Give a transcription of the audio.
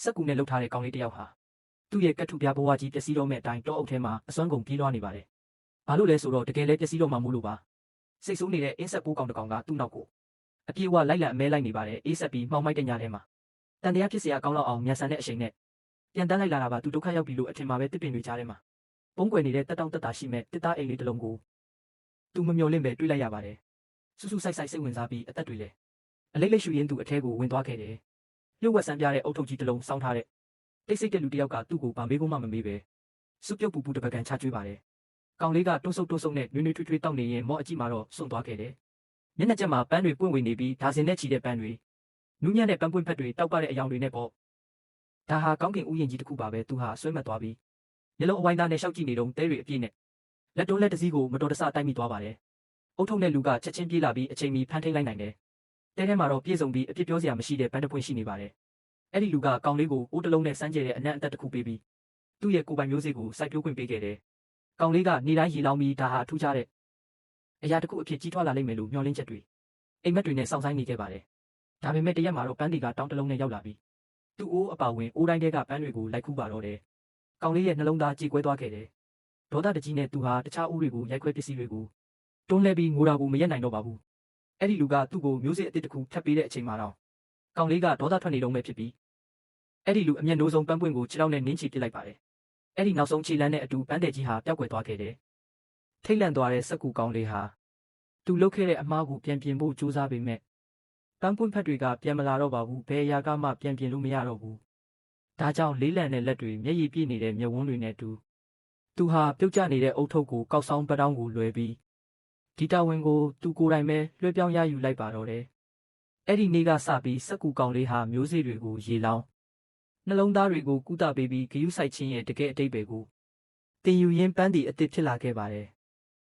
က်ကူနဲ့လှုပ်ထားတဲ့ကောင်လေးတစ်ယောက်ဟာသူ့ရဲ့ကတ်ထုပြားဘဝကြီးပျက်စီးတော့မဲ့အတိုင်းတောအုပ်ထဲမှာအစွမ်းကုန်ပြေးလွှားနေပါတယ်။ဘာလို့လဲဆိုတော့တကယ်လဲပျက်စီးတော့မှမို့လို့ပါ။စိတ်ဆိုးနေတဲ့အင်းဆက်ပိုးကောင်တစ်ကောင်ကသူ့နောက်ကိုအပြေးဝလိုက်လံအမဲလိုက်နေပါတယ်အေးဆက်ပြီးမှောင်မိုက်တဲ့ညထဲမှာတန်တရားဖြစ်เสียကောင်းလောက်အောင်မြန်ဆန်တဲ့အချိန်နဲ့ပြန်တန်းလိုက်လာတာပါသူဒုက္ခရောက်ပြီလို့အထင်မှာပဲတစ်ပင်တွေကြားထဲမှာပုံကွယ်နေတဲ့တက်တောင့်တက်တာရှိမဲ့တစ်သားအိမ်လေးတစ်လုံးကိုသူမမျော်လင့်ပဲတွေးလိုက်ရပါတယ်။စူးစူးဆိုင်ဆိုင်စိတ်ဝင်စားပြီးအသက်တွေလည်းအလိမ့်လိမ့်ရှူရင်းသူအထဲကိုဝင်သွားခဲ့တယ်။လှုပ်ဝက်ဆန်းပြတဲ့အုတ်ထုပ်ကြီးတစ်လုံးစောင်းထားတဲ့တိတ်ဆိတ်တဲ့လူတစ်ယောက်ကသူ့ကိုဗာမေးဖို့မှမမေးပဲစုပ်ပြုတ်ပူပူတပကံချကျွေးပါတယ်။ကောင်လေးကတွန်းဆုပ်နဲ့နွေထွေးတောက်နေရင်မော့အကြည့်မှာတော့စွန့်သွားခဲ့တယ်။မျက်နှာကျက်မှာပန်းတွေပွင့်ဝင်နေပြီးဒါစင်နဲ့ချီတဲ့ပန်းတွေနူးညံ့တဲ့ပန်းပွင့်ဖက်တွေတောက်ပတဲ့အယောင်တွေနဲ့ပေါ့။ဒါဟာကောင်းကင်ဥယျာဉ်ကြီးတစ်ခုပါပဲသူဟာဆွဲမှတ်သွားပြီးမျက်လုံးအဝိုင်းသားနဲ့ရှောက်ကြည့်နေတော့တဲတွေအပြည့်နဲ့လက်တွန်းလက်တစည်းကိုမတော်တဆတိုက်မိသွားပါတယ်။အုတ်ထုပ်နဲ့လူကချက်ချင်းပြေးလာပြီးအချိန်မီဖမ်းထိန်လိုက်နိုင်တယ်။တဲထဲမှာတော့ပြည့်စုံပြီးအပြစ်ပြောစရာမရှိတဲ့ပန်းတစ်ပွင့်ရှိနေပါတယ်။အဲ့ဒီလူကကောင်လေးကိုအိုးတစ်လုံးနဲ့စမ်းကြဲတဲ့အနံ့အသက်တစ်ခုပေးပြီးသူ့ရဲ့ကိုယ်ပိုင်မျိုးစေ့ကိုစိုက်ပျိုးခွင့်ပေးခဲ့တယ်။ကောင်လေးကနေတိုင်းရေလောင်းပြီးဒါဟာထူးခြားတဲ့အရာတစ်ခုအဖြစ်ကြီးထွားလာလိမ့်မယ်လို့မျှော်လင့်ချက်တွေအိမ်မက်တွေနဲ့စောင့်ဆိုင်နေခဲ့ပါတယ်။ဒါပေမဲ့တရက်မှာတော့ပန်းတွေကတောင်းတစ်လုံးနဲ့ရောက်လာပြီးသူ့အိုးအပါဝင်အိုးတိုင်းတဲကပန်းတွေကိုလိုက်ခူးပါတော့တယ်။ကောင်လေးရဲ့နှလုံးသားကြေကွဲသွားခဲ့တယ်။ဒေါသတကြီးနဲ့သူဟာတခြားအိုးတွေကိုရိုက်ခွဲပစ္စည်းတွေကိုတွန်းလှဲပြီးငိုတာကိုမရက်နိုင်တော့ပါဘူး။အဲ့ဒီလူကသူ့ကိုမျိုးစေ့အစ်စ်တစ်ခုထပ်ပေးတဲ့အချိန်မှာတော့ကောင်လေးကဒေါသထွက်နေတော့မဲ့ဖြစ်ပြီးအဲ့ဒီလူအမျက်နှိုးဆုံးပန်းပွင့်ကိုခြေထောက်နဲ့နင်းချီပစ်လိုက်ပါတယ်။အဲ့ဒီနောက်ဆုံးခြေလမ်းနဲ့အတူပန်းတဲ့ကြီးဟာပျောက်ကွယ်သွားခဲ့တယ်။ထိတ်လန့်သွားတဲ့စက်ကူကောင်လေးဟာသူလှုပ်ခဲ့တဲ့အမားကိုပြန်ပြင်ဖို့ကြိုးစားပေမဲ့ပန်းပွင့်ဖက်တွေကပြန်မလာတော့ပါဘူး။ဘယ်အရာကမှပြန်ပြင်လို့မရတော့ဘူး။ဒါကြောင့်လေးလံတဲ့လက်တွေမျက်ရည်ပြည့်နေတဲ့မျက်ဝန်းတွေနဲ့တူသူဟာပြုတ်ကျနေတဲ့အုတ်ထုပ်ကိုကောက်ဆောင်ပတောင်းကိုလွှဲပြီးဒီတာဝန်ကိုသူကိုယ်တိုင်ပဲလွှဲပြောင်းရယူလိုက်ပါတော့တယ်။အဲ့ဒီနေ့ကစပြီးစက်ကူကောင်လေးဟာမျိုးစေ့တွေကိုရေလောင်းနှလုံးသားတွေကိုကုသပေးပြီးဂယုစိုက်ခြင်းရဲ့တကယ်အတိတ်ပဲကိုတင်ယူရင်းပန်းတည်အစ်စ်ဖြစ်လာခဲ့ပါတယ်